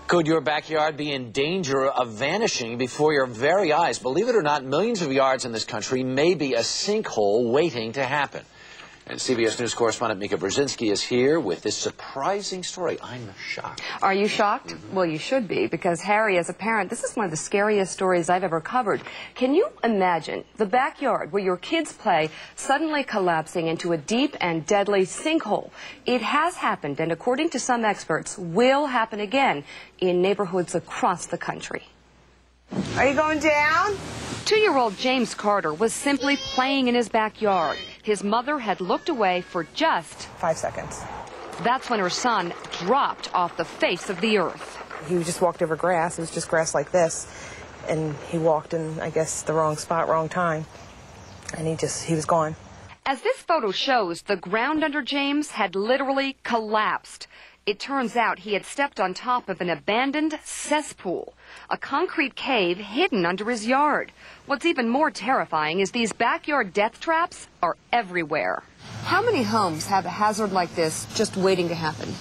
Could your backyard be in danger of vanishing before your very eyes? Believe it or not, millions of yards in this country may be a sinkhole waiting to happen. And CBS News correspondent Mika Brzezinski is here with this surprising story. I'm shocked. Are you shocked? Well, you should be, because Harry, as a parent, this is one of the scariest stories I've ever covered. Can you imagine the backyard where your kids play suddenly collapsing into a deep and deadly sinkhole? It has happened, and according to some experts, will happen again in neighborhoods across the country. Are you going down? 2-year-old James Carter was simply playing in his backyard. His mother had looked away for just 5 seconds. That's when her son dropped off the face of the earth. He just walked over grass. It was just grass like this. And he walked in, I guess, the wrong spot, wrong time. And he was gone. As this photo shows, the ground under James had literally collapsed. It turns out he had stepped on top of an abandoned cesspool, a concrete cave hidden under his yard. What's even more terrifying is these backyard death traps are everywhere. How many homes have a hazard like this just waiting to happen?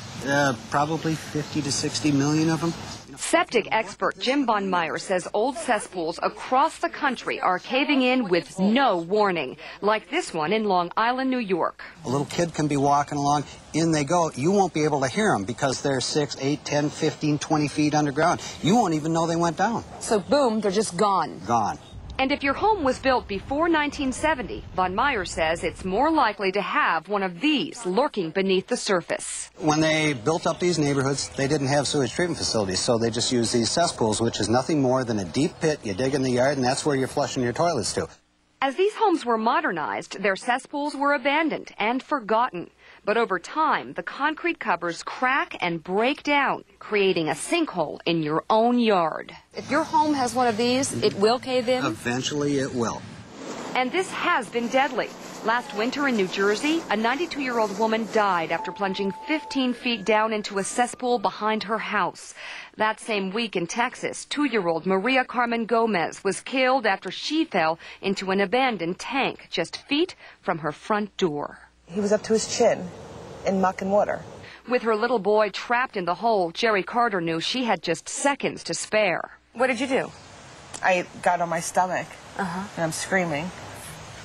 Probably 50 to 60 million of them. Septic expert Jim Von Meyer says old cesspools across the country are caving in with no warning, like this one in Long Island, New York. A little kid can be walking along, in they go. You won't be able to hear them because they're 6, 8, 10, 15, 20 feet underground. You won't even know they went down. So boom, they're just gone. Gone. And if your home was built before 1970, Von Meyer says it's more likely to have one of these lurking beneath the surface. When they built up these neighborhoods, they didn't have sewage treatment facilities, so they just used these cesspools, which is nothing more than a deep pit you dig in the yard, and that's where you're flushing your toilets to. As these homes were modernized, their cesspools were abandoned and forgotten. But over time, the concrete covers crack and break down, creating a sinkhole in your own yard. If your home has one of these, it will cave in? Eventually it will. And this has been deadly. Last winter in New Jersey, a 92-year-old woman died after plunging 15 feet down into a cesspool behind her house. That same week in Texas, 2-year-old Maria Carmen Gomez was killed after she fell into an abandoned tank just feet from her front door. He was up to his chin in muck and water. With her little boy trapped in the hole, Jerry Carter knew she had just seconds to spare. What did you do? I got on my stomach, and I'm screaming.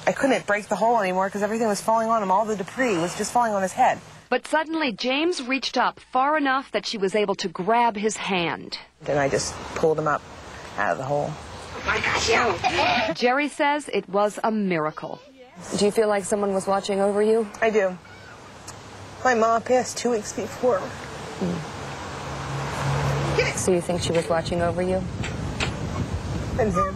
I couldn't break the hole anymore because everything was falling on him. All the debris was just falling on his head. But suddenly, James reached up far enough that she was able to grab his hand. Then I just pulled him up out of the hole. Oh my gosh, Jerry says it was a miracle. Do you feel like someone was watching over you? I do. My mom passed 2 weeks before. So you think she was watching over you? And him.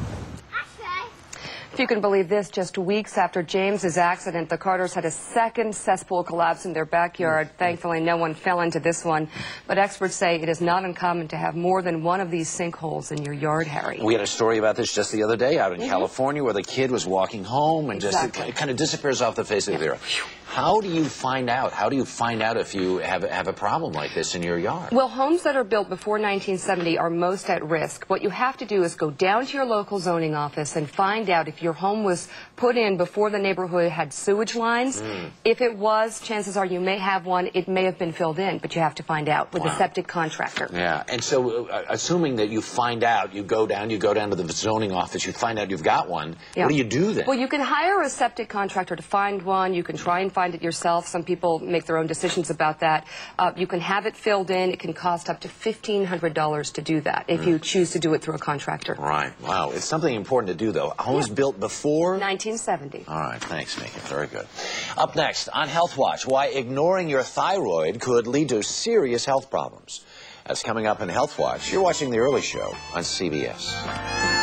If you can believe this, just weeks after James's accident, the Carters had a second cesspool collapse in their backyard. Thankfully, no one fell into this one. But experts say it is not uncommon to have more than one of these sinkholes in your yard, Harry. We had a story about this just the other day out in California where the kid was walking home and just it kind of disappears off the face of the earth. How do you find out? How do you find out if you have a problem like this in your yard? Well, homes that are built before 1970 are most at risk. What you have to do is go down to your local zoning office and find out if your home was put in before the neighborhood had sewage lines. If it was, chances are you may have one. It may have been filled in, but you have to find out with a septic contractor. Yeah, and so assuming that you find out, you go down to the zoning office, you find out you've got one. What do you do then? Well, you can hire a septic contractor to find one. You can try and find it yourself. Some people make their own decisions about that. You can have it filled in. It can cost up to $1,500 to do that if you choose to do it through a contractor. Right. Wow. It's something important to do, though. Homes built before? 1970. All right. Thanks, Mika. Very good. Up next on Health Watch, why ignoring your thyroid could lead to serious health problems. That's coming up in Health Watch. You're watching The Early Show on CBS.